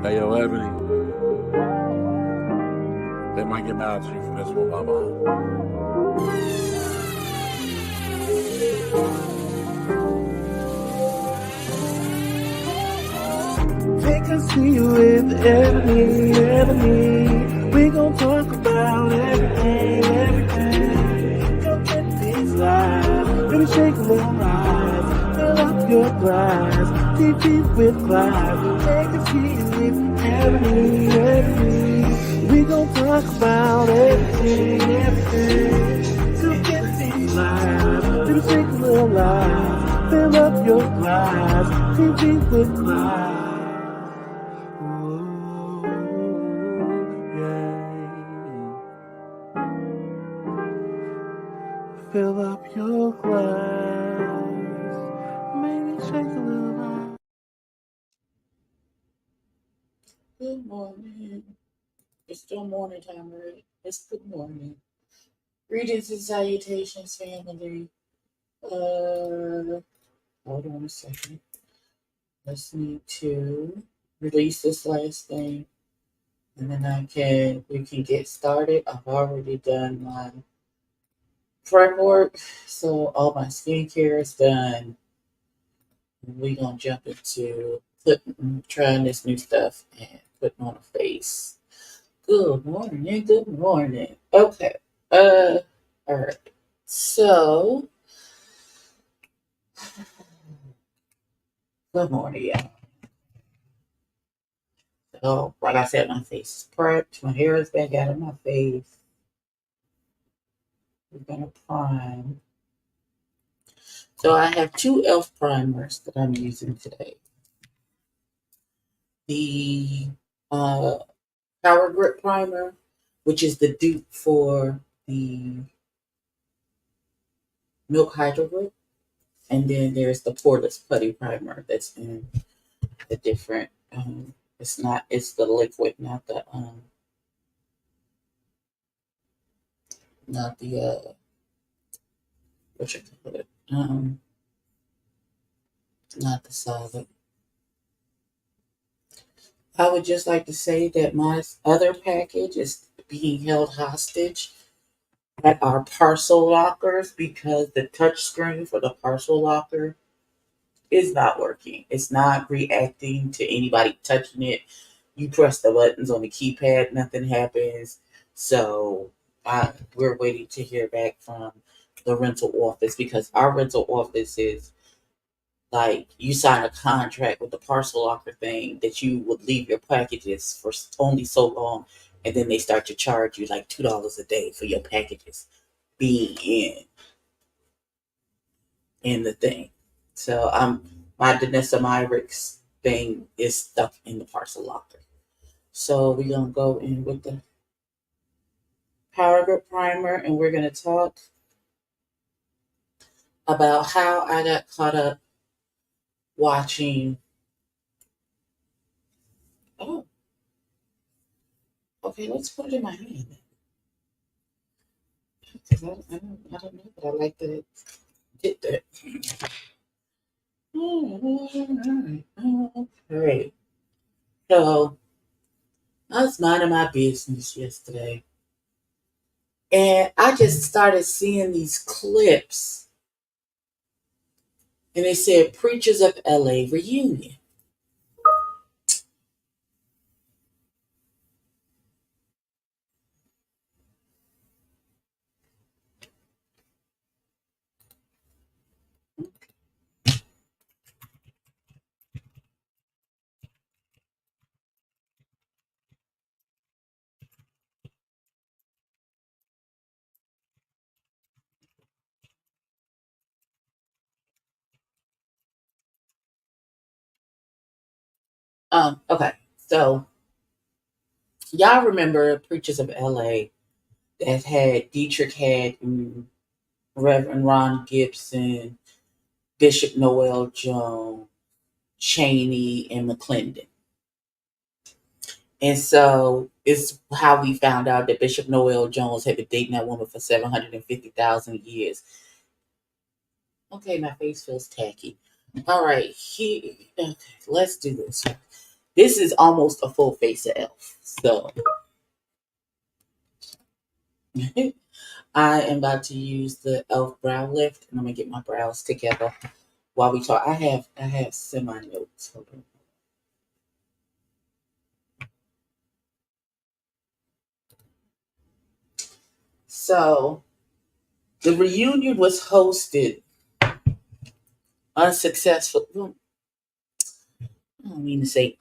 Hey, yo, Ebony, they might get mad at you for this one, Baba. Take us to you with Ebony. We gon' talk about everything. Come get these lives, baby, shake a little eyes. Fill up your glass, deep with class. Take us to you with Ebony. We gon' talk about everything. Come get these lives, baby, shake a little eyes. Fill up your glass, deep with class. Fill up your glass. Maybe shake a little bit. Good morning. It's still morning time, right? It's good morning. Greetings and salutations, family. Hold on a second. Let's need to release this last thing, and then we can get started. I've already done my prep work, so all my skincare is done. We're gonna jump into trying this new stuff and putting on a face. Good morning. Good morning. Okay. All right. So, good morning, y'all. So, like I said, my face is prepped. My hair is back out of my face. We're gonna prime. So, I have two e.l.f. primers that I'm using today. The Power Grip Primer, which is the dupe for the Milk Hydro Grip. And then there's the Poreless Putty Primer that's in the different, it's the liquid, not the, what you call it, not the solid. I would just like to say that my other package is being held hostage at our parcel lockers because the touch screen for the parcel locker is not working. It's not reacting to anybody touching it. You press the buttons on the keypad, nothing happens. So we're waiting to hear back from the rental office because our rental office is like you sign a contract with the parcel locker thing that you would leave your packages for only so long, and then they start to charge you like $2 a day for your packages being in the thing. So my Danessa Myricks thing is stuck in the parcel locker. So we're gonna go in with the Power Grip Primer, and we're gonna talk about how I got caught up watching. Oh, okay, let's put it in my hand. Because I don't know, but I like that it did that. Okay. So I was minding my business yesterday. And I just started seeing these clips. And they said Preachers of LA reunion. Okay. So y'all remember Preachers of LA that had Dietrich had Reverend Ron Gibson, Bishop Noel Jones, Cheney, and McClendon. And so it's how we found out that Bishop Noel Jones had been dating that woman for 750,000 years. Okay, my face feels tacky. All right, okay, let's do this. This is almost a full face of Elf. So I am about to use the Elf brow lift, and I'm gonna get my brows together while we talk. I have semi notes. Hold on. So the reunion was hosted unsuccessful. Well, I don't mean to say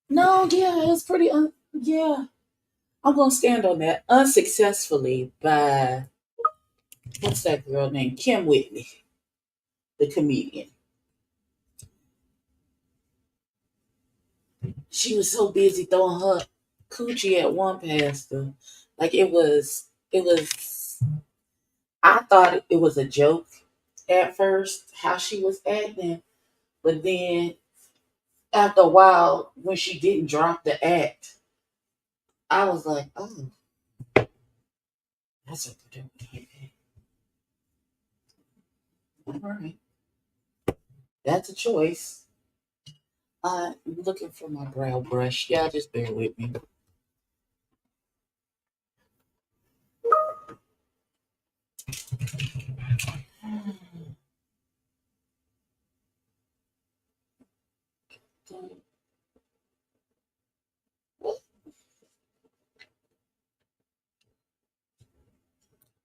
No, yeah, it's pretty. Yeah, I'm gonna stand on that. Unsuccessfully by what's that girl named Kim Whitney, the comedian. She was so busy throwing her coochie at one pastor, like It was. I thought it was a joke at first how she was acting, but then after a while, when she didn't drop the act, I was like, oh, that's what they're doing. All right, that's a choice. I'm looking for my brow brush. Y'all just bear with me.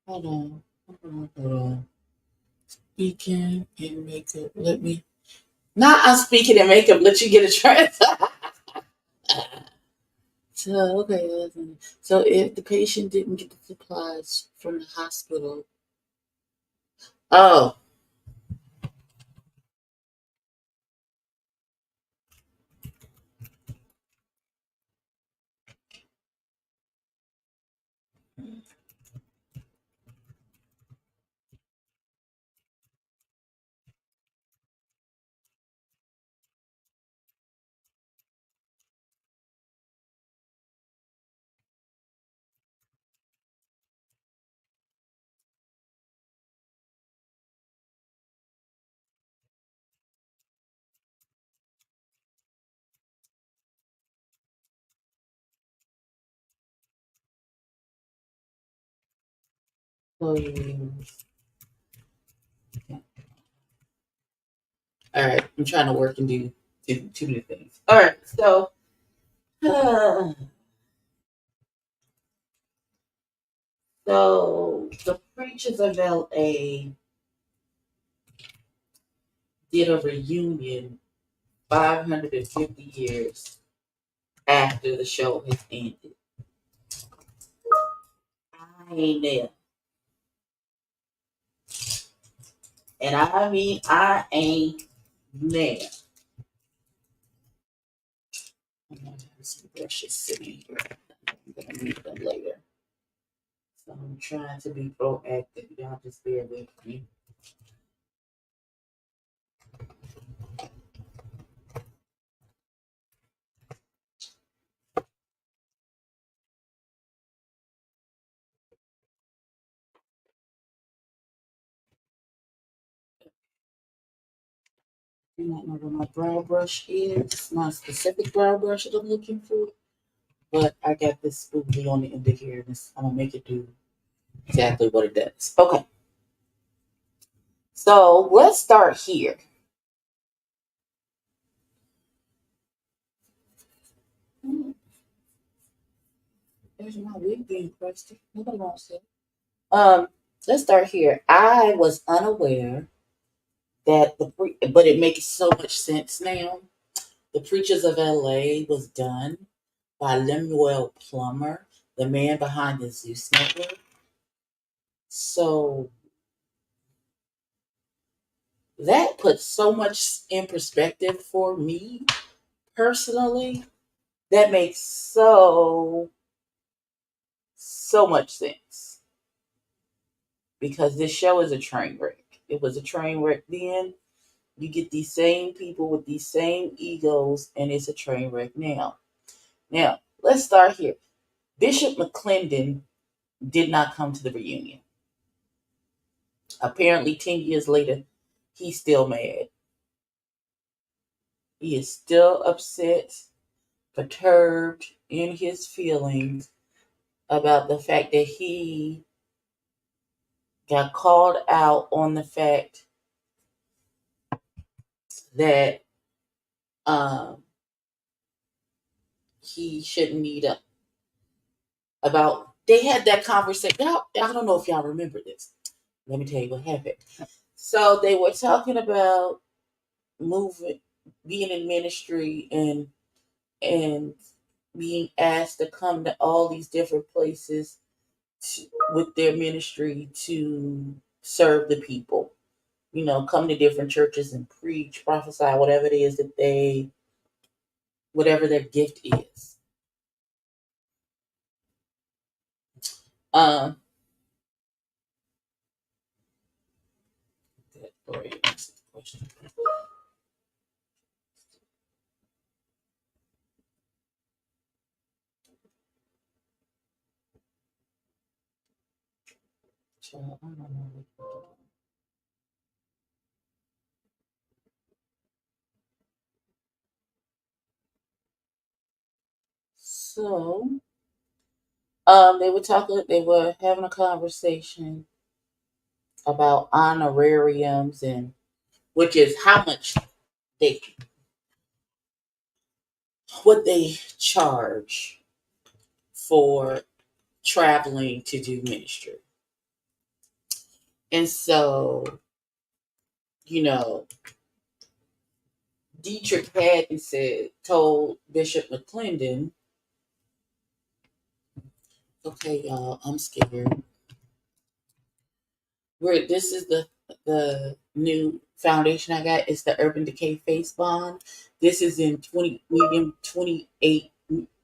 Hold on. Hold on. Speaking in makeup. Let me. Not I'm speaking in makeup. Let you get a try. So, okay. So, if the patient didn't get the supplies from the hospital. Oh. Oh, all right. I'm trying to work and do two new things. All right. So, so the Preachers of LA did a reunion 550 years after the show has ended. I ain't there. And I mean, I ain't there. I'm gonna have some brushes sitting here. I'm gonna need them later. So I'm trying to be proactive. Y'all just bear with me. You might know where my brow brush is. It's not a specific brow brush that I'm looking for, but I got this spoolie on the end of here, and I'm gonna make it do exactly what it does. Okay, so let's start here. There's my wig being crusty. Nobody wants it. Um, let's start here. I was unaware that but it makes so much sense now. The Preachers of LA was done by Lemuel Plummer, the man behind the Zeus Network. So that puts so much in perspective for me personally. That makes so much sense because this show is a train wreck. It was a train wreck then. You get these same people with these same egos, and it's a train wreck now. Now, let's start here. Bishop McClendon did not come to the reunion. Apparently, 10 years later, he's still mad. He is still upset. perturbed in his feelings about the fact that he got called out on the fact that um, he shouldn't meet up. About they had that conversation. Now, I don't know if y'all remember this. Let me tell you what happened. So they were talking about moving, being in ministry, and being asked to come to all these different places with their ministry to serve the people. Come to different churches and preach, prophesy, whatever it is that whatever their gift is. Um, question. Child, I don't know. So, they were having a conversation about honorariums, and which is how much they, what they charge for traveling to do ministry. And so, you know, Dietrich Haddon told Bishop McClendon, okay, y'all, I'm scared. This is the new foundation I got. It's the Urban Decay Face Bond. This is in 28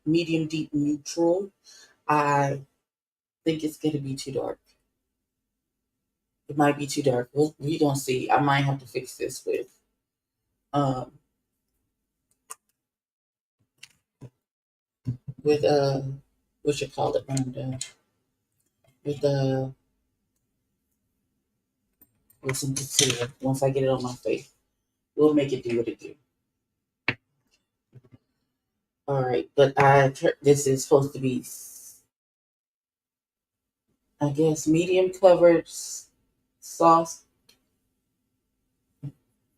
medium deep neutral. I think it's gonna be too dark. It might be too dark. We gonna see. I might have to fix this um with what you call it, Rhonda, with some concealer. Once I get it on my face, we'll make it do what it do. All right, but this is supposed to be, I guess, medium covered, soft,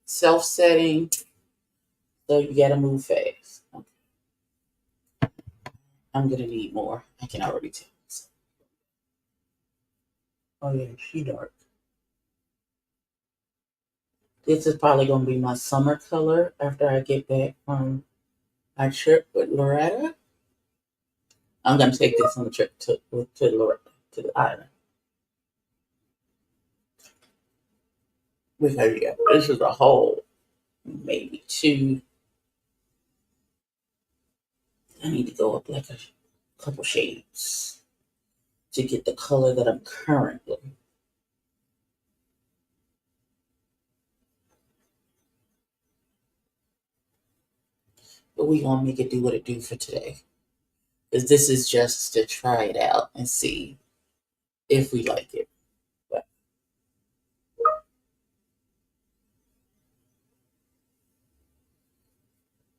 self setting. So you gotta move fast. Okay. I'm gonna need more. I can already tell. Oh yeah, she dark. This is probably gonna be my summer color after I get back from my trip with Loretta. I'm gonna take this on the trip to Loretta, to the island. Because yeah, this is a whole maybe two. I need to go up like a couple shades to get the color that I'm currently. But we gonna make it do what it do for today. Because this is just to try it out and see if we like it. But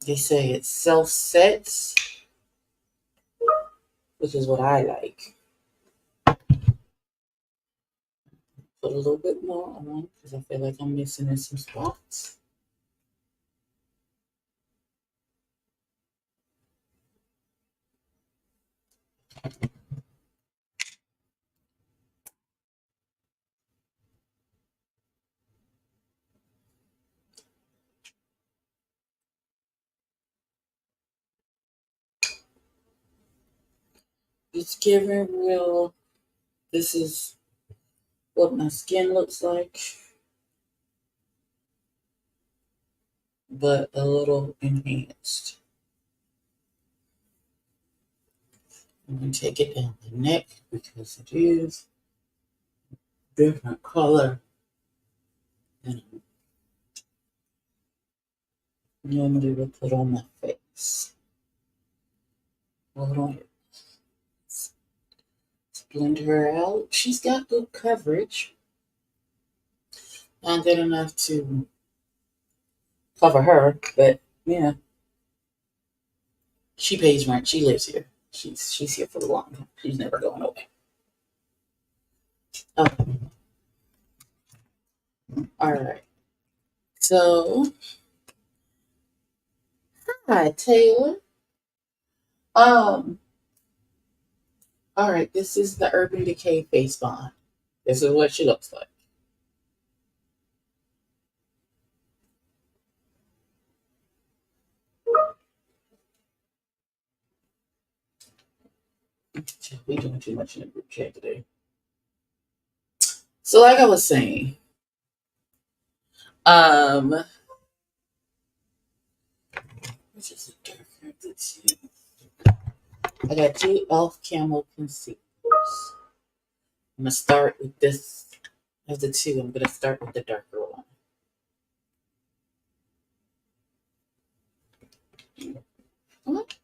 they say it self sets, which is what I like. Put a little bit more on because I feel like I'm missing in some spots. It's giving real. This is what my skin looks like, but a little enhanced. I'm going to take it down the neck because it is different color than I normally would put on my face. Hold on. Let's blend her out. She's got good coverage. Not good enough to cover her, but yeah, She pays rent. She lives here. She's here for the long time. She's never going away. Okay. All right. So, hi Taylor. Um. All right. This is the Urban Decay face bond. This is what she looks like. We doing too much in the group chat today. So, like I was saying, um, which is a darker of the two. I got two elf camo concealers. I'm gonna start with this of the two. I'm gonna start with the darker one. What?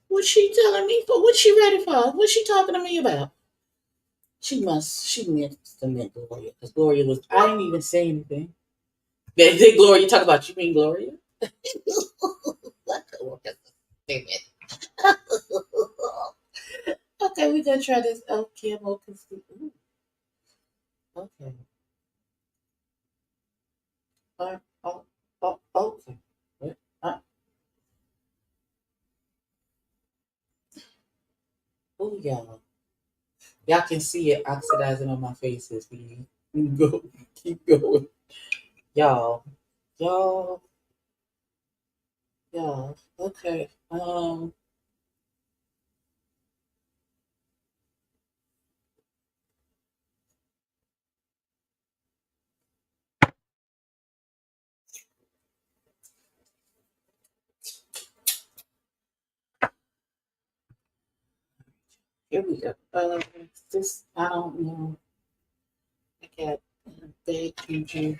What's she telling me for? What's she ready for? What's she talking to me about? She meant to meant Gloria. Because Gloria was, I didn't even say anything. Did Gloria talk about you mean Gloria? Okay, we're gonna try this elf camo concealer. Okay. Oh, okay. Uh, oh, y'all. Y'all can see it oxidizing on my face as we go, keep going. Y'all, y'all, y'all. Okay. Here we go. This, I don't know. I got big juju.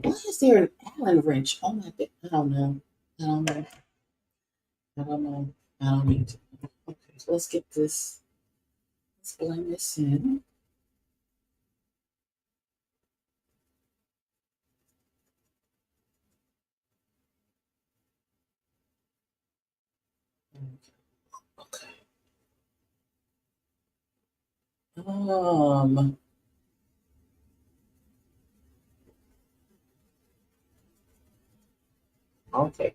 Why is there an Allen wrench on my bed? I don't know. I don't know. I don't know. I don't need to. Okay, so let's get this. Let's blend this in. Okay. Um. Okay.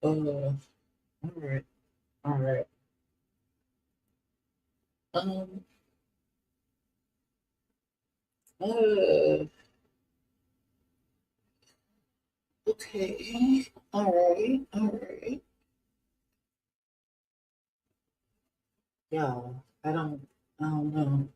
All right. All right. Um. Uh. Okay. All right. All right. Yeah. I don't. I don't know.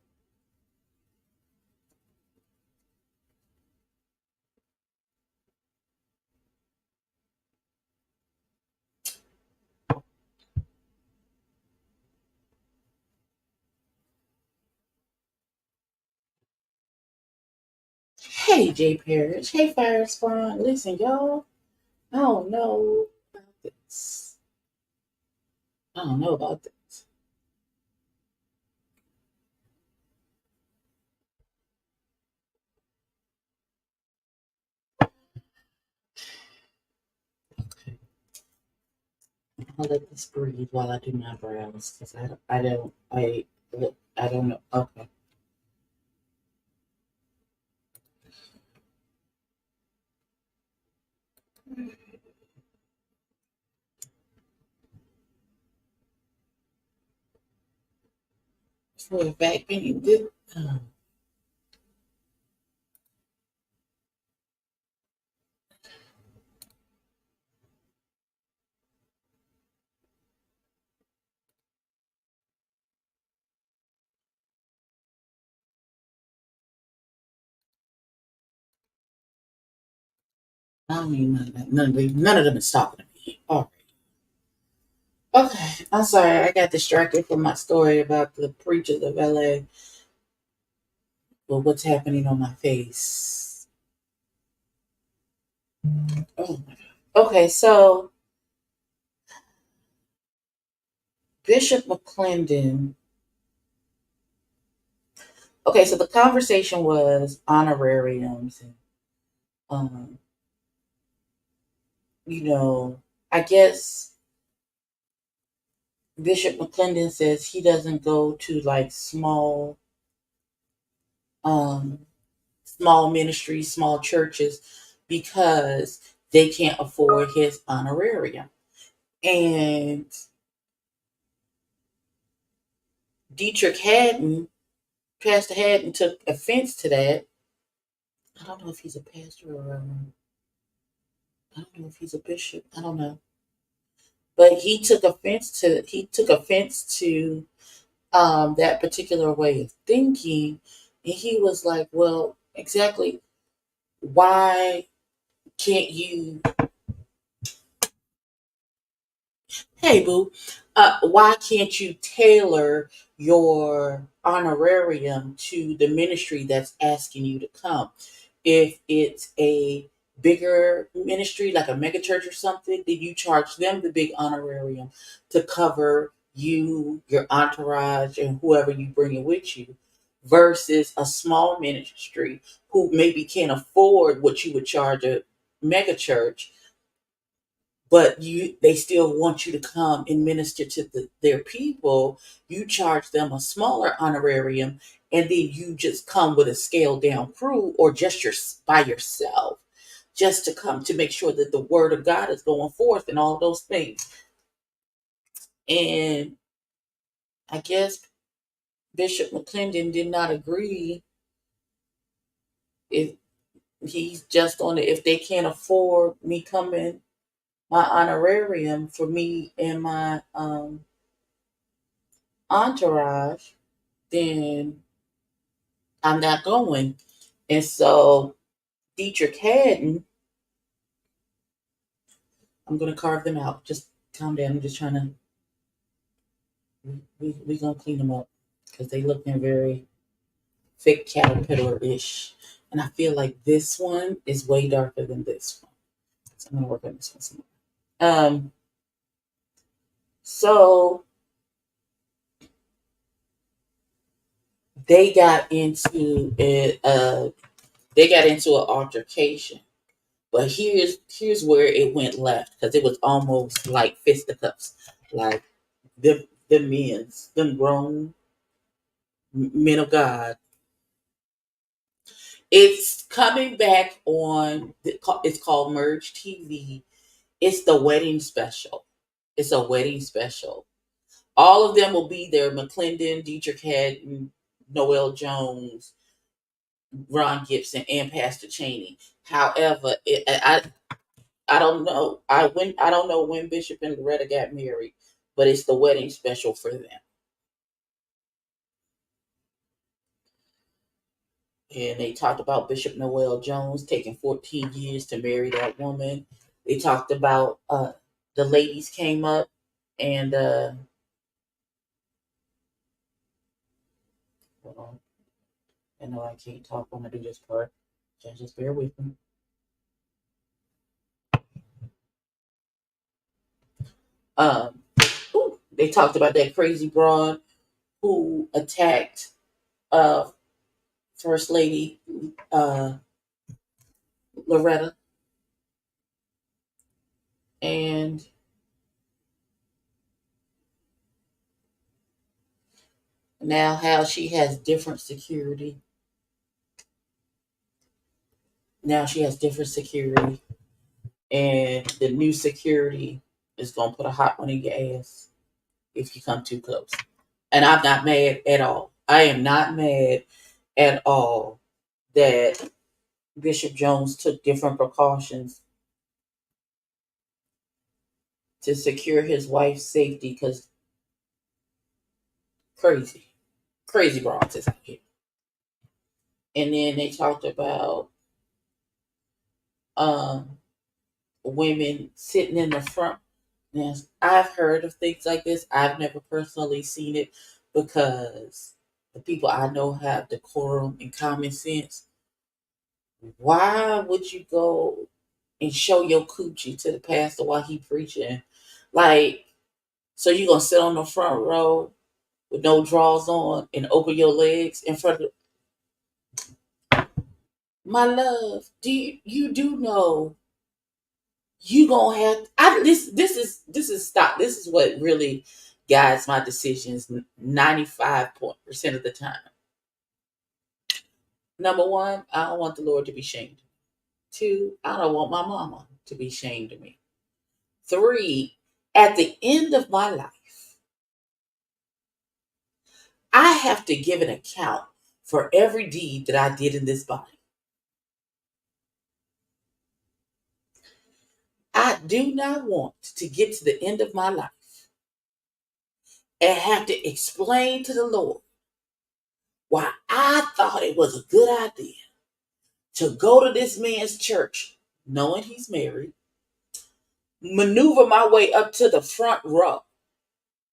Hey, Jay Parrish. Hey, Fire Spawn. Listen, y'all. I don't know about this. I don't know about this. Okay. I'll let this breathe while I do my brows because I don't know. Okay. For a fact, can you do? I don't mean none of that. None of them is talking to me. All right. Okay. I'm sorry. I got distracted from my story about the preachers of LA. But what's happening on my face? Oh my God. Okay. So Bishop McClendon Okay, so the conversation was honorariums and um, you know, I guess Bishop McClendon says he doesn't go to like um small ministries, small churches because they can't afford his honorarium. And Dietrich Haddon, Pastor Haddon took offense to that. I don't know if he's a pastor or I don't know if he's a bishop. I don't know. But he took offense to that particular way of thinking. And he was like, well, exactly why can't you, hey, boo, why can't you tailor your honorarium to the ministry that's asking you to come? If it's a bigger ministry, like a mega church or something, then you charge them the big honorarium to cover you, your entourage, and whoever you bring in with you, versus a small ministry who maybe can't afford what you would charge a mega church, but they still want you to come and minister to their people. You charge them a smaller honorarium, and then you just come with a scaled down crew or just by yourself, just to come to make sure that the word of God is going forth and all those things. And I guess Bishop McClendon did not agree. If he's just on it, if they can't afford me coming, my honorarium for me and my entourage, then I'm not going. And so Dietrich Haddon, I'm gonna carve them out. Just calm down. I'm just trying to we gonna clean them up because they looking very thick caterpillar-ish. And I feel like this one is way darker than this one. So I'm gonna work on this one some more. So they got into it, they got into an altercation. But here's where it went left because it was almost like fisticuffs. Like them grown men of God. It's coming back on. It's called Merge TV. It's the wedding special. It's a wedding special. All of them will be there. McClendon, Dietrich Haddon, Noel Jones, Ron Gibson, and Pastor Cheney. However, I don't know. I don't know when Bishop and Loretta got married, but it's the wedding special for them. And they talked about Bishop Noel Jones taking 14 years to marry that woman. They talked about the ladies came up and hold on. I know I can't talk when I do this part. Just bear with me. Um, they talked about that crazy broad who attacked uh, First Lady Loretta, and now how she has different security. Now she has different security, and the new security is gonna put a hot one in your ass if you come too close. And I'm not mad at all. I am not mad at all that Bishop Jones took different precautions to secure his wife's safety because crazy, crazy broads is out here. And then they talked about um, women sitting in the front. Now, I've heard of things like this. I've never personally seen it because the people I know have decorum and common sense. Why would you go and show your coochie to the pastor while he preaching? Like, so you gonna sit on the front row with no drawers on and open your legs in front of? My love, you do know you gonna have this is stop. This is what really guides my decisions 95% of the time. Number one, I don't want the Lord to be shamed. Two, I don't want my mama to be ashamed of me. Three, at the end of my life, I have to give an account for every deed that I did in this body. I do not want to get to the end of my life and have to explain to the Lord why I thought it was a good idea to go to this man's church, knowing he's married, maneuver my way up to the front row,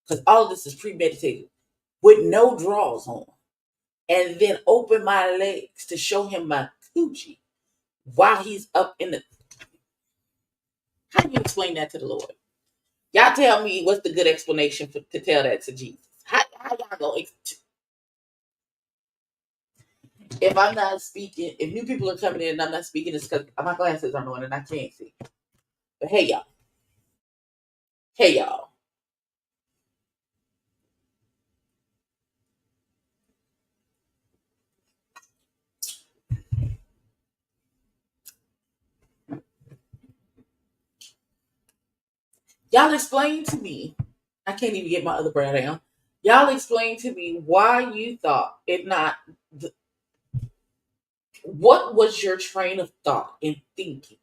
because all of this is premeditated, with no drawers on, and then open my legs to show him my coochie while he's up in the. How do you explain that to the Lord? Y'all tell me what's the good explanation to tell that to Jesus? How y'all going? If I'm not speaking, if new people are coming in and I'm not speaking, it's because my glasses are on and I can't see. But hey y'all, y'all explain to me. I can't even get my other brow down. Y'all explain to me why you thought it not. What was your train of thought in thinking?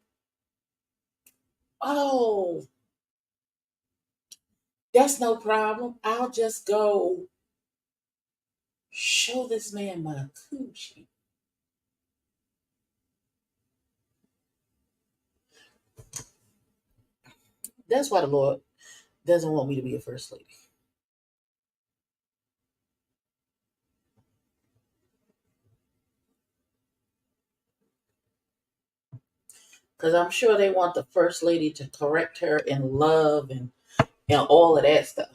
Oh, that's no problem. I'll just go show this man my coochie. That's why the Lord doesn't want me to be a first lady. Because I'm sure they want the first lady to correct her in love and all of that stuff.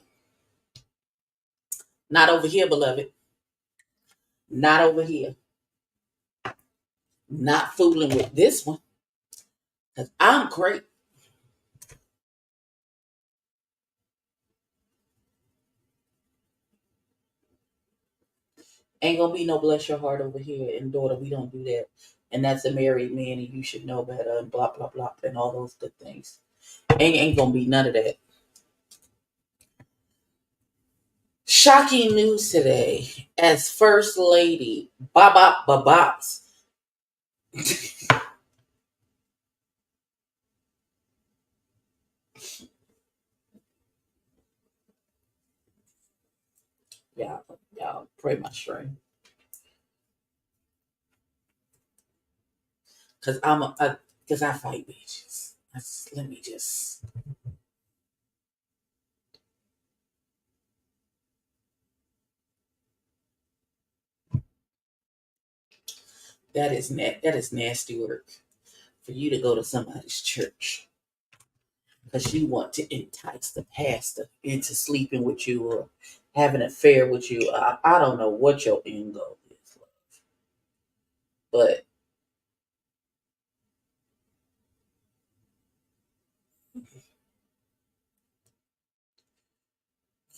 Not over here, beloved. Not over here. Not fooling with this one. Because I'm great. Ain't gonna be no bless your heart over here. And daughter, we don't do that. And that's a married man and you should know better and blah blah blah and all those good things. Ain't gonna be none of that. Shocking news today as First Lady Baba Babas. Y'all pray my strength. Cause cause I fight bitches. Let me just. That is nasty work for you to go to somebody's church because you want to entice the pastor into sleeping with you or having an affair with you. I don't know what your end goal is, but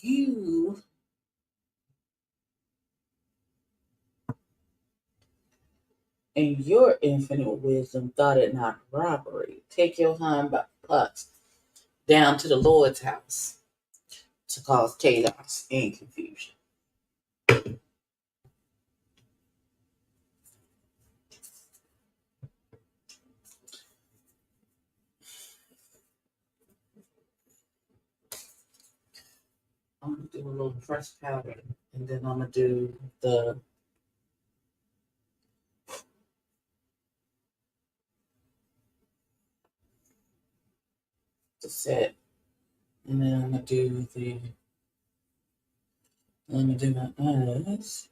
you and your infinite wisdom thought it not robbery. Take your hind parts down to the Lord's house to cause chaos and confusion. I'm gonna do a little pressed powder, and then I'm gonna do the set, and then I'm gonna do the. I'm gonna do my eyes.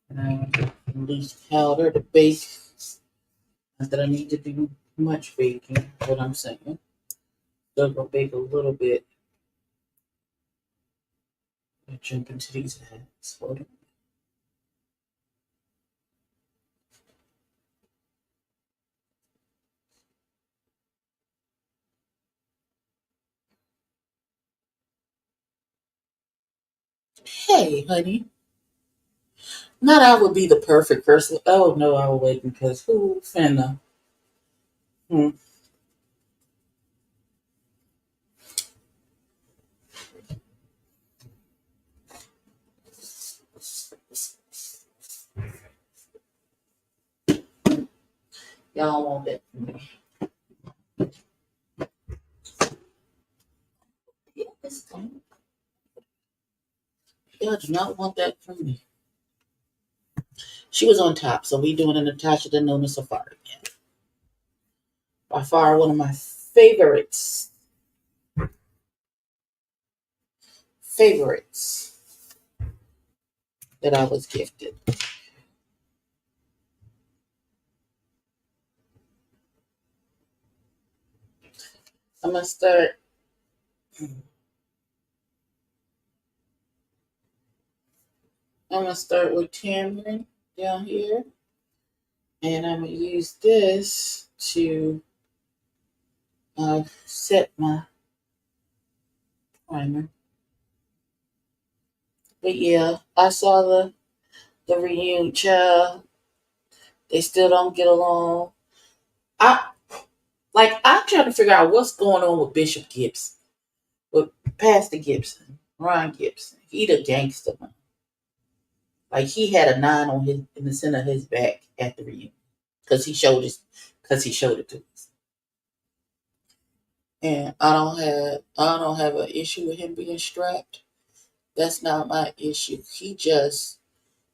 And I'm gonna do loose powder to bake. Not that I need to do much baking, what I'm saying. So gonna bake a little bit. I jump into these hats. Hold on. Hey, honey. Not I would be the perfect person. Oh no, I will wait because who finna? Hmm. Y'all want that from me. Yeah, this thing. Y'all do not want that from me. She was on top, so we doing a Natasha Denona Safari. Yeah. By far one of my favorites. Favorites that I was gifted. I'm gonna start. I'm gonna start with tamarind down here, and I'm gonna use this to set my primer. But yeah, I saw the reunion child. They still don't get along. I I'm trying to figure out what's going on with Bishop Gibson, with Pastor Gibson, Ron Gibson. He the gangster man. Like he had a 9 on his in the center of his back at the reunion because he showed it to us. And I don't have an issue with him being strapped. That's not my issue. He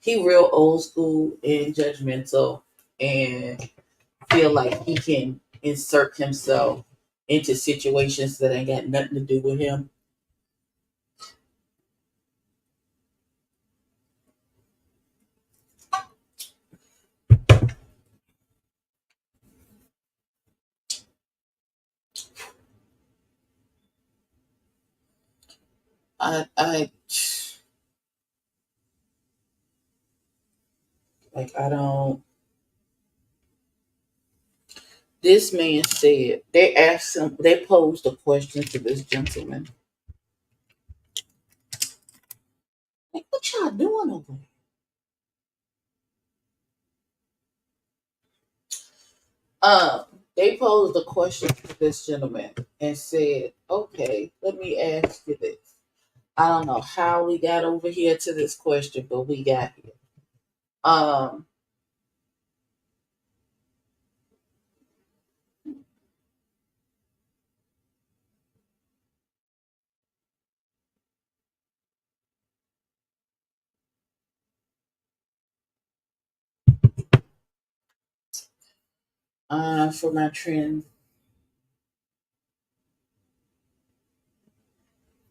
real old school and judgmental and feel like he can insert himself into situations that ain't got nothing to do with him. I I don't. This man said they posed a question to this gentleman. Like, what y'all doing over there? Um, they posed a question to this gentleman and said, "Okay, let me ask you this. I don't know how we got over here to this question, but we got here. Um, for my trend,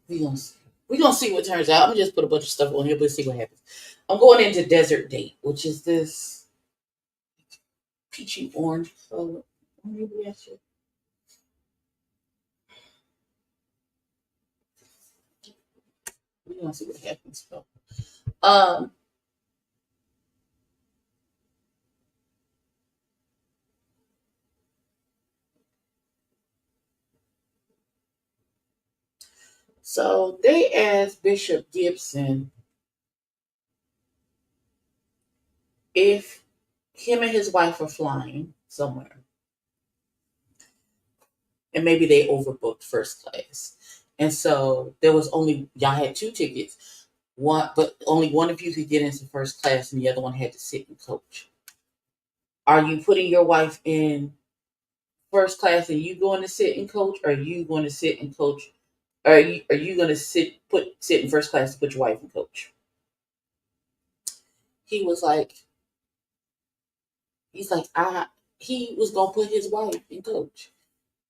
we gonna see. We gonna see what turns out. I'm gonna just put a bunch of stuff on here, but see what happens. I'm going into Desert Date, which is this peachy orange color. Maybe I should. We gonna see what happens though. Um, so they asked Bishop Gibson if him and his wife are flying somewhere, and maybe they overbooked first class, and so there was only y'all had 2 tickets. One, but only one of you could get into first class, and the other one had to sit in coach. Are you putting your wife in first class, and you going to sit in coach, or are you going to sit in coach? Or are you going to sit in first class to put your wife in coach? He was like, he's like, he was gonna put his wife in coach.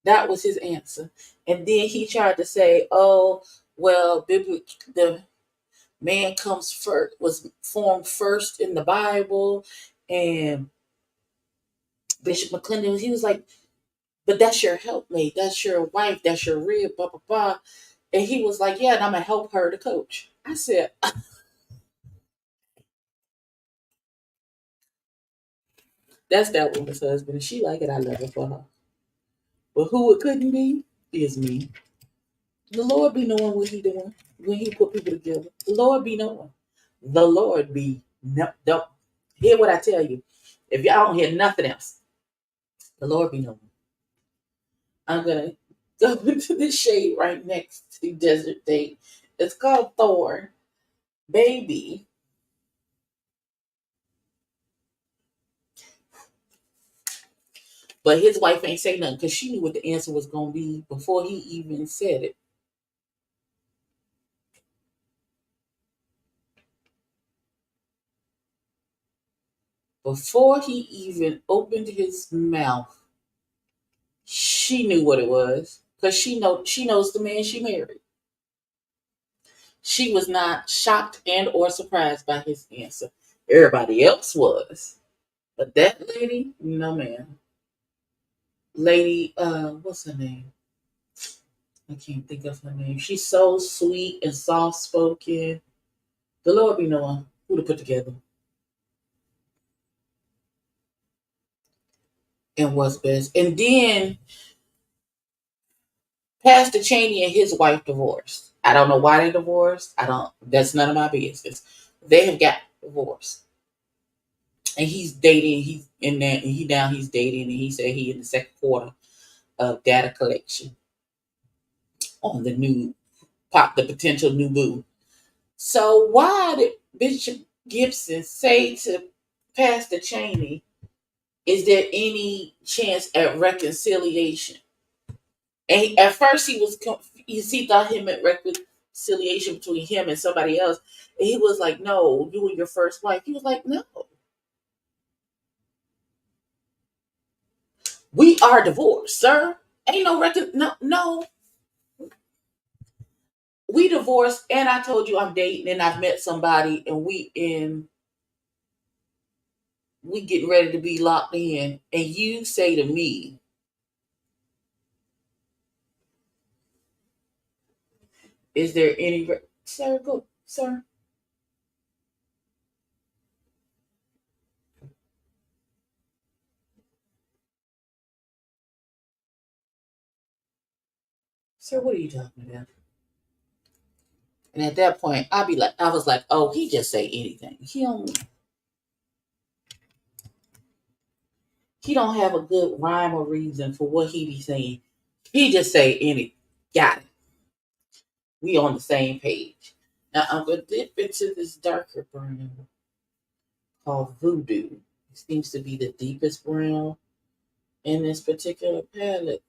That was his answer. And then he tried to say, oh, well, the man comes first, was formed first in the Bible, and Bishop McClendon, he was like, but that's your helpmate, that's your wife, that's your rib, blah blah blah. And he was like, yeah, and I'm gonna help her to coach. I said, that's that woman's husband, and she like it. I love it for her. But who it couldn't be is me. The Lord be knowing what He doing when He put people together. The Lord be knowing. The Lord be no. Don't hear what I tell you. If y'all don't hear nothing else, the Lord be knowing. I'm gonna go into the shade right next to Desert Date. It's called Thor. Baby. But his wife ain't say nothing because she knew what the answer was gonna be before he even said it. Before he even opened his mouth, she knew what it was because she knows the man she married. She was not shocked and or surprised by his answer. Everybody else was, but that lady, no man. Lady, what's her name? I can't think of her name. She's so sweet and soft spoken. The Lord be knowing who to put together and what's best. And then Pastor Cheney and his wife divorced. I don't know why they divorced. I don't. That's none of my business. They have got divorced, and he's dating. He's in that. And he now he's dating, and he said he in the second quarter of data collection on the new pop, the potential new boo. So why did Bishop Gibson say to Pastor Cheney, "Is there any chance at reconciliation?" And at first he was he thought him at reconciliation between him and somebody else. And he was like, "No, you and your first wife." He was like, "No, we are divorced, sir. Ain't no no. We divorced, and I told you I'm dating, and I've met somebody, and we getting ready to be locked in, and you say to me, is there any sir? Go, sir. Sir, what are you talking about?" And at that point, I was like, "Oh, he just say anything. He don't have a good rhyme or reason for what he be saying. He just say any. Got it. We on the same page." Now I'm gonna dip into this darker brown called Voodoo. It seems to be the deepest brown in this particular palette.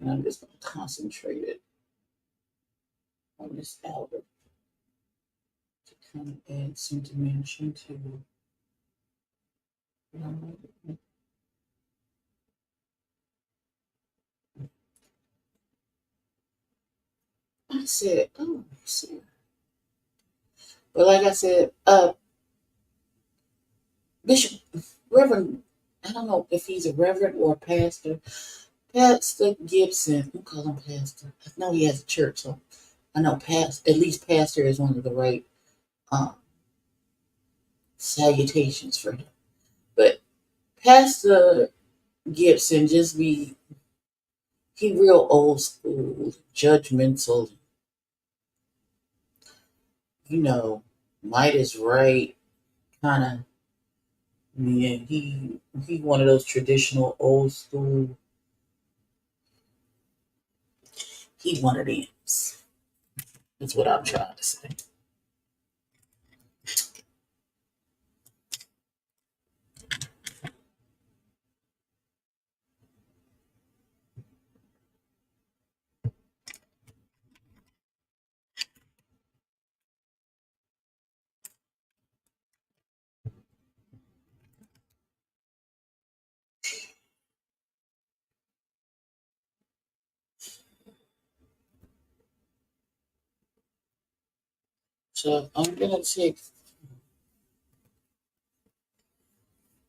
And I'm just gonna concentrate it on this album to kind of add some dimension to. I said, "Oh, shit." But like I said, Bishop Reverend, I don't know if he's a reverend or a pastor. Pastor Gibson, we call him Pastor. I know he has a church, so I know at least Pastor is one of the right um, salutations for him. But Pastor Gibson he real old school, judgmental, you know, might is right, kind of. Yeah, he one of those traditional old school. He one of them. That's what I'm trying to say. So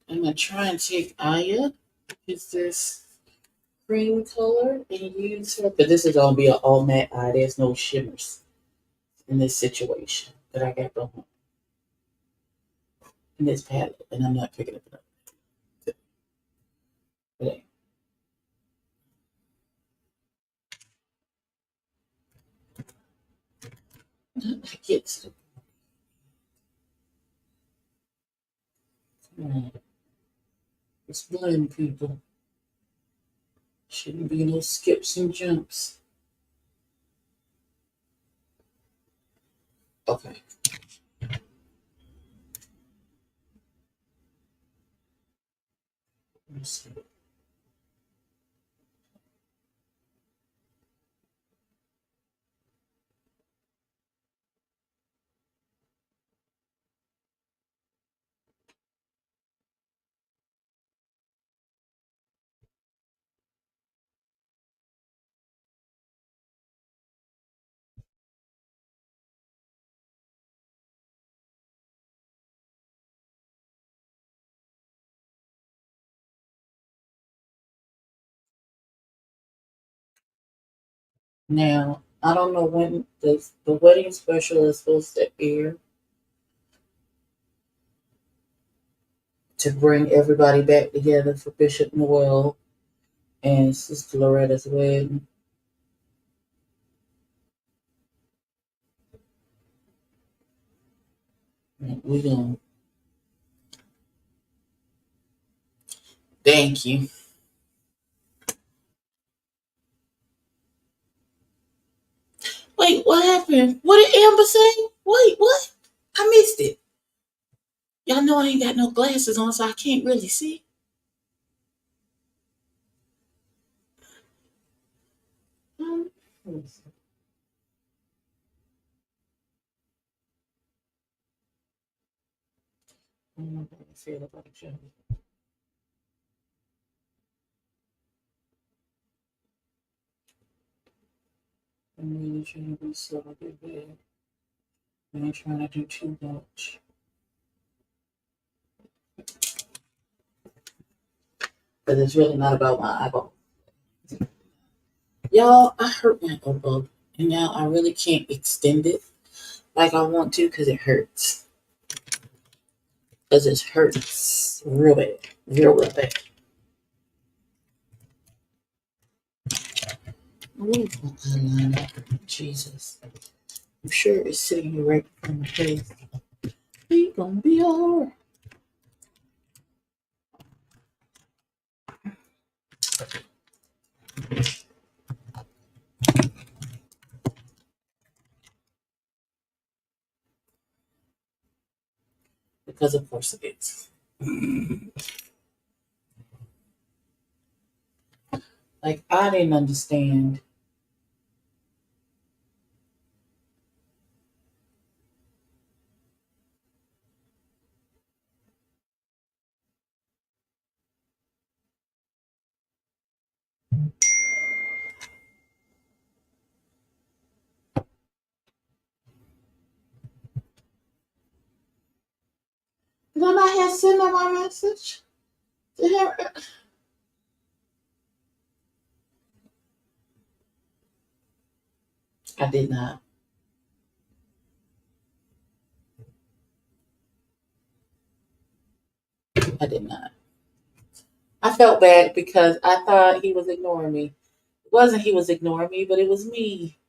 I'm I'm gonna try and take Aya, it's this cream color, and use her. But this is gonna be an all matte eye. There's no shimmers in this situation that I got going in this palette, and I'm not picking it up today. I get to it's blend, people. Shouldn't be no skips and jumps. Okay. Let's see. Now, I don't know when the wedding special is supposed to air to bring everybody back together for Bishop Noel and Sister Loretta's wedding. We gonna thank you. Wait, what happened? What did Amber say? Wait, what? I missed it. Y'all know I ain't got no glasses on, so I can't really see. Um, I don't know how I feel about you. I'm really trying to be slow a bit. I ain't trying to do too much. But it's really not about my eyeball. Y'all, I hurt my elbow. And now I really can't extend it like I want to because it hurts. Because it hurts real bad. Real bad. Where's my eyeliner? Jesus. I'm sure it's sitting here right in my face. We gonna be alright. Because of course it is. Like I didn't understand. Did I not have sent her my message to her? I did not. I did not. I felt bad because I thought he was ignoring me. It wasn't he was ignoring me, but it was me.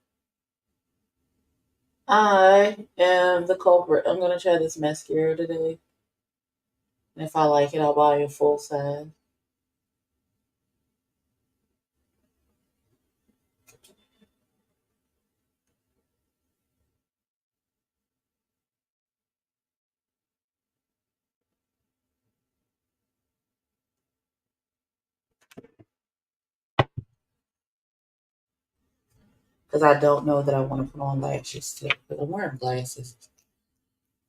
I am the culprit. I'm gonna try this mascara today. And if I like it, I'll buy a full size. Because I don't know that I want to put on lashes today. But I'm wearing glasses.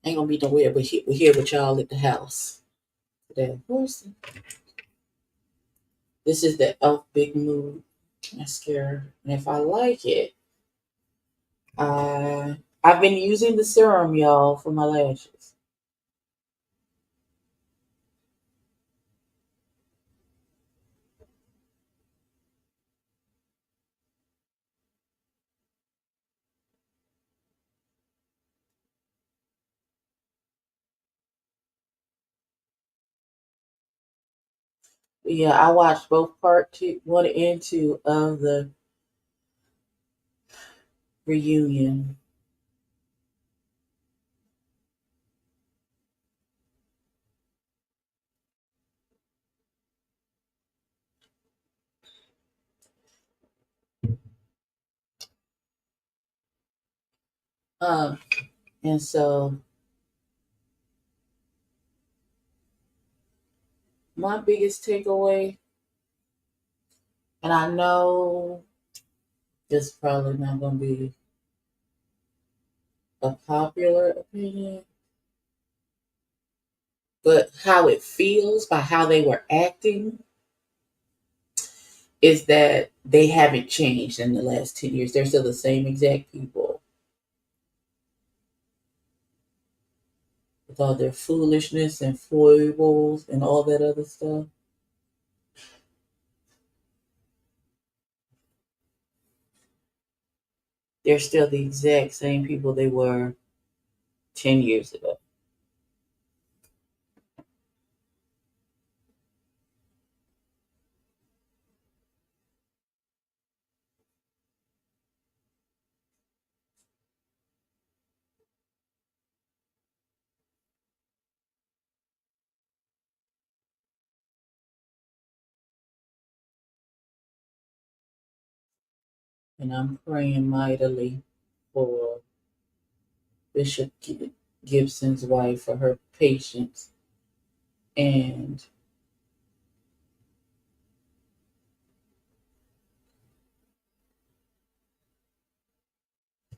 Ain't gonna be nowhere but we're here with y'all at the house today. This is the Elf Big Mood mascara. And if I like it, I've been using the serum, y'all, for my lashes. Yeah, I watched both part two, one and two of the reunion. Um, and so my biggest takeaway, and I know this is probably not going to be a popular opinion, but how it feels by how they were acting is that they haven't changed in the last 10 years. They're still the same exact people with all their foolishness and foibles and all that other stuff. They're still the exact same people they were 10 years ago. And I'm praying mightily for Bishop Gibson's wife for her patience and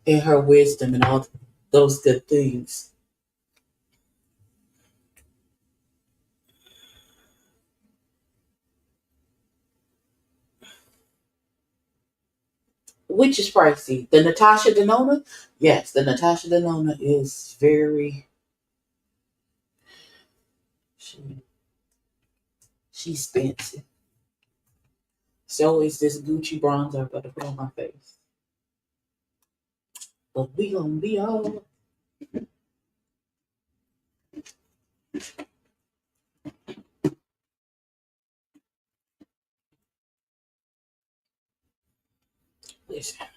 her wisdom and all those good things. Which is pricey. The Natasha Denona? Yes, the Natasha Denona is very she, she's expensive. So is this Gucci bronzer I'm gonna put on my face. But we gonna be all listen.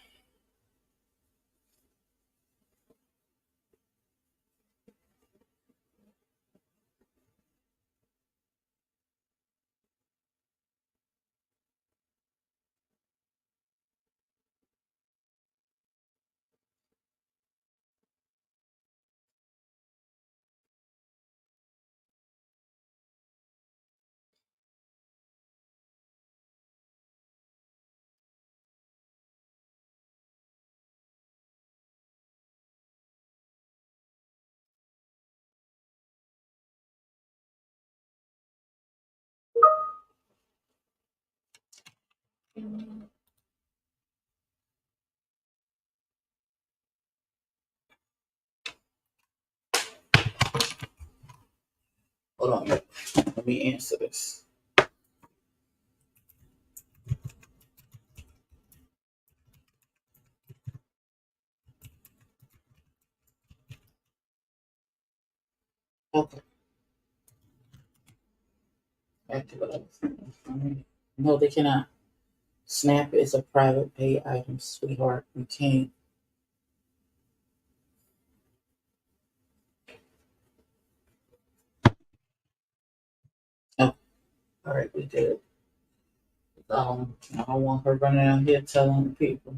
Hold on, let me answer this. Okay, back to what I was saying. No, they cannot. Snap is a private pay item, sweetheart. You can't. Oh, all right, we did. I don't want her running out here telling people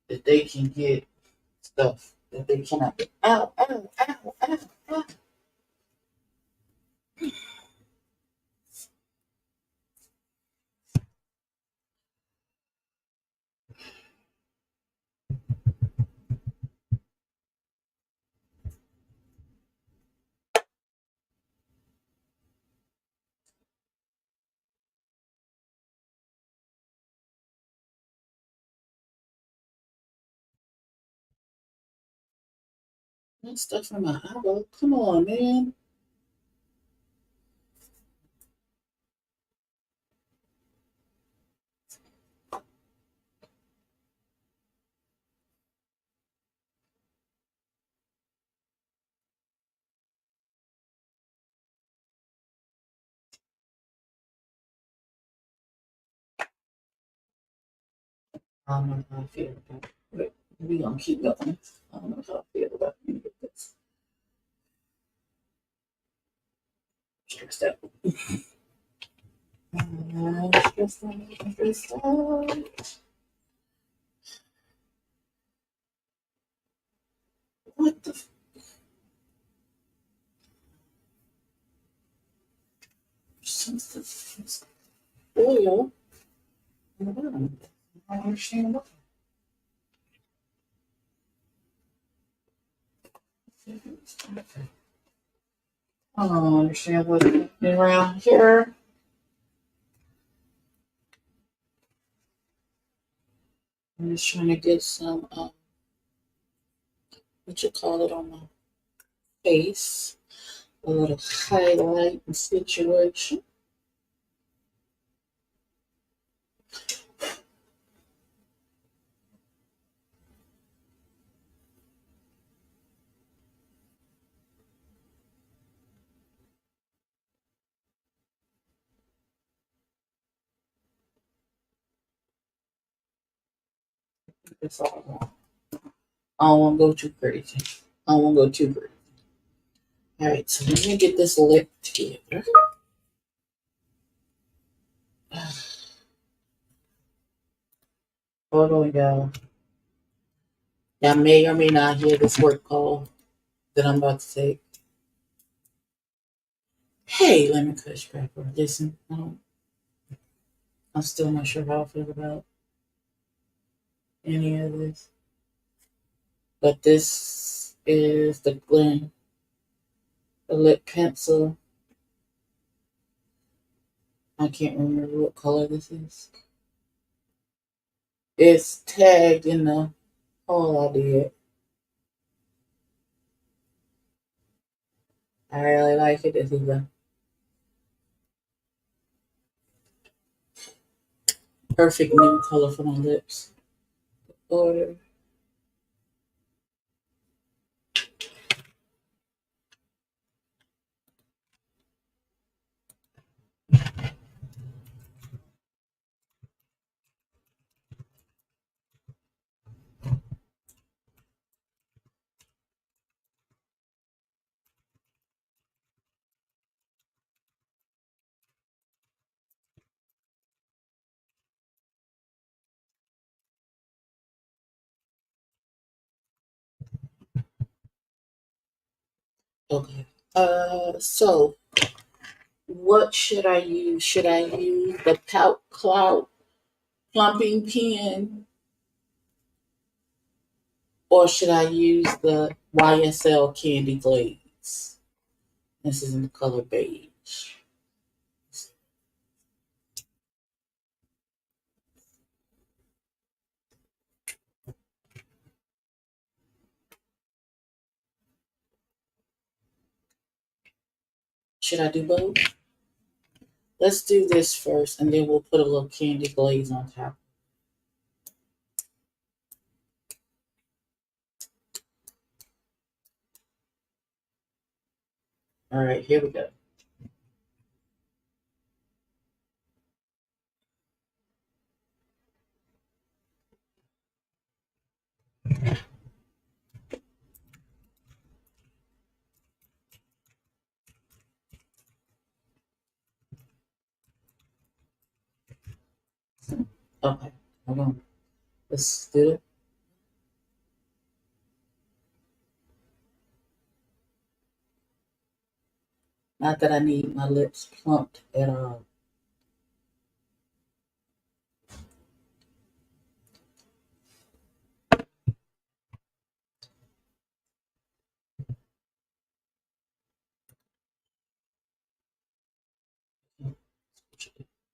that they can get stuff that they cannot get. Ow, ow, ow, ow, ow. That stuff in my eyeball. Come on, man. I don't know how I feel about it, but we gonna keep going. I don't know how I feel about any of this. Stressed out. Stressed out. Stressed out. What the? Something oil. I don't understand what. I don't understand what's happening around here. I'm just trying to get some, what you call it, on my face. A little highlight and situation. That's all I want. I don't want to go too crazy. I don't want to go too crazy. All right, so let me get this lip together. Hold on, y'all. Y'all may or may not hear this work call that I'm about to take. Hey, lemon kush pepper. Listen, I'm still not sure how I feel about any of this. But this is the Grwm, the lip pencil. I can't remember what color this is. It's tagged in the haul I did. I really like it. This is a perfect new color for my lips. Order. Okay. So what should I use? Should I use the Pout Cloud plumping pen, or should I use the YSL Candy Glaze? This is in the color beige. Should I do both? Let's do this first, and then we'll put a little candy glaze on top. All right, here we go. Okay, hold on. Let's do it. Not that I need my lips plumped at all.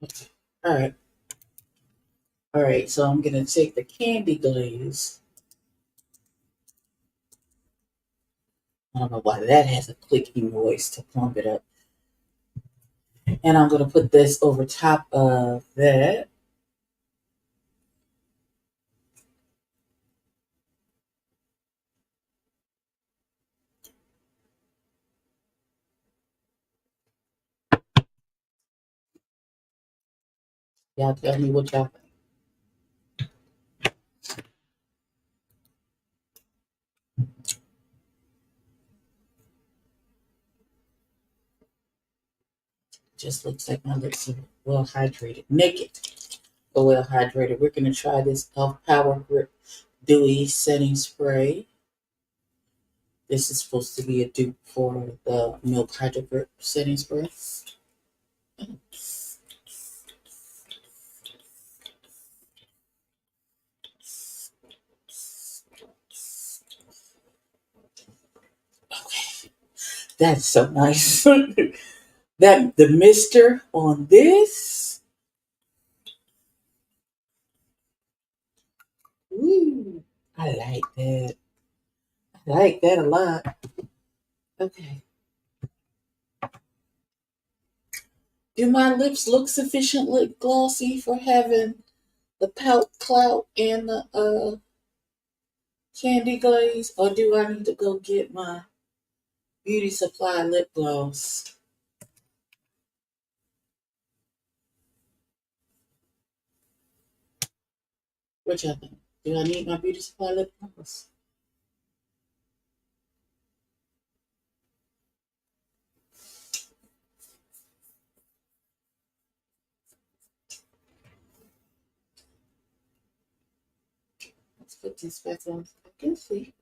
Okay. All right. All right, so I'm gonna take the candy glaze. I don't know why that has a clicking noise to plump it up. And I'm gonna put this over top of that. Y'all tell me what y'all think. Just looks like my lips are well hydrated. Naked, but well hydrated. We're going to try this Elf Power Grip Dewy Setting Spray. This is supposed to be a dupe for the Milk Hydro Grip Setting Spray. Okay, that's so nice. That the mister on this. Ooh, I like that. I like that a lot. Okay. Do my lips look sufficiently glossy for having the pout clout and the candy glaze, or do I need to go get my beauty supply lip gloss? Which I think. Do I need my beauty supply lip gloss? Let's put this back on. I can see.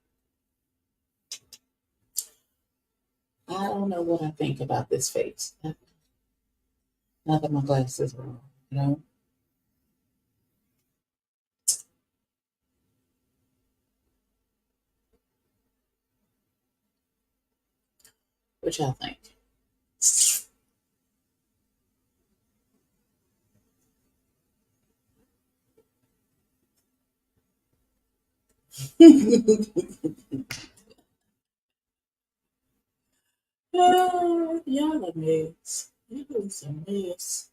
I don't know what I think about this face. Now that my glasses are on, you know? What y'all think? Y'all a mess. Y'all is a mess.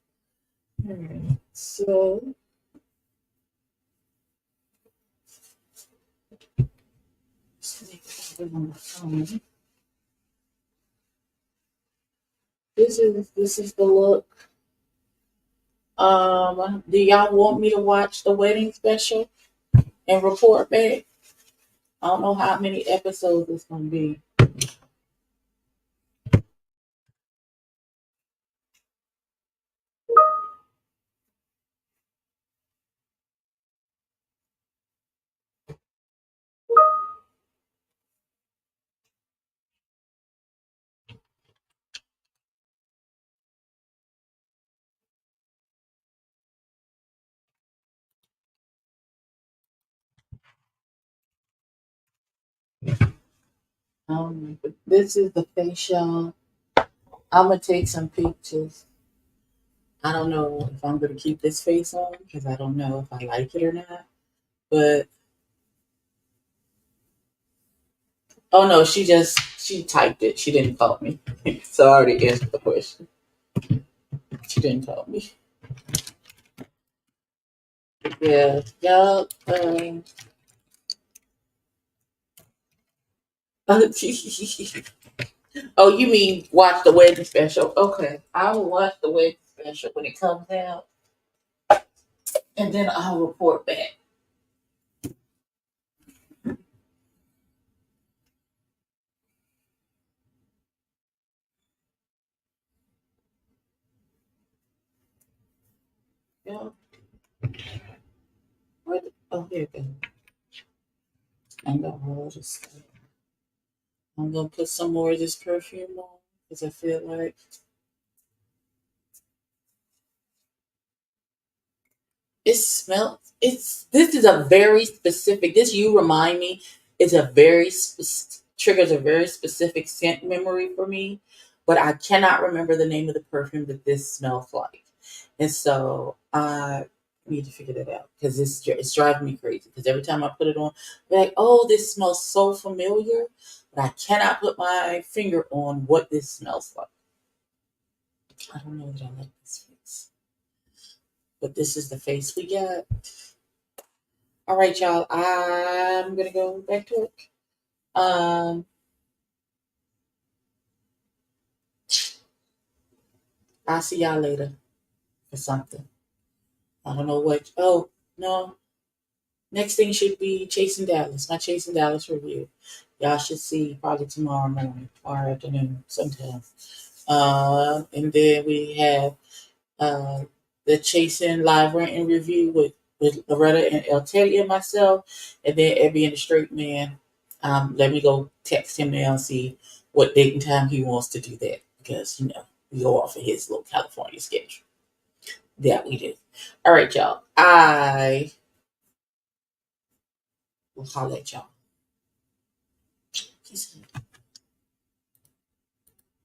Alright, so let's make it on my phone. This is the look. Do y'all want me to watch the wedding special and report back? I don't know how many episodes it's gonna be. But this is the face, y'all. I'm gonna take some pictures. I don't know if I'm gonna keep this face on because I don't know if I like it or not. But oh no, she typed it. She didn't call me, so I already answered the question. She didn't call me. Yeah, y'all. Oh, you mean watch the wedding special? Okay, I will watch the wedding special when it comes out, and then I'll report back. Yeah. Oh, here it goes. I'm gonna put some more of this perfume on because I feel like it smells. This is a very specific. This you remind me is a very triggers a very specific scent memory for me, but I cannot remember the name of the perfume that this smells like, and so I need to figure that out because it's driving me crazy. Because every time I put it on, I'm like, oh, this smells so familiar, but I cannot put my finger on what this smells like. I don't know that I like this face, but this is the face we got. All right, y'all. I'm gonna go back to work. Um, I'll see y'all later for something. I don't know what. Oh no, next thing should be Chasing Dallas. My Chasing Dallas review. Y'all should see probably tomorrow morning or afternoon sometime. And then we have the Chasing Live Rant and Review with Loretta and El Teddy and myself. And then Ebby and the Straight Man. Let me go text him now and see what date and time he wants to do that. Because, we go off of his little California schedule. That we do. All right, y'all. I will holler at y'all.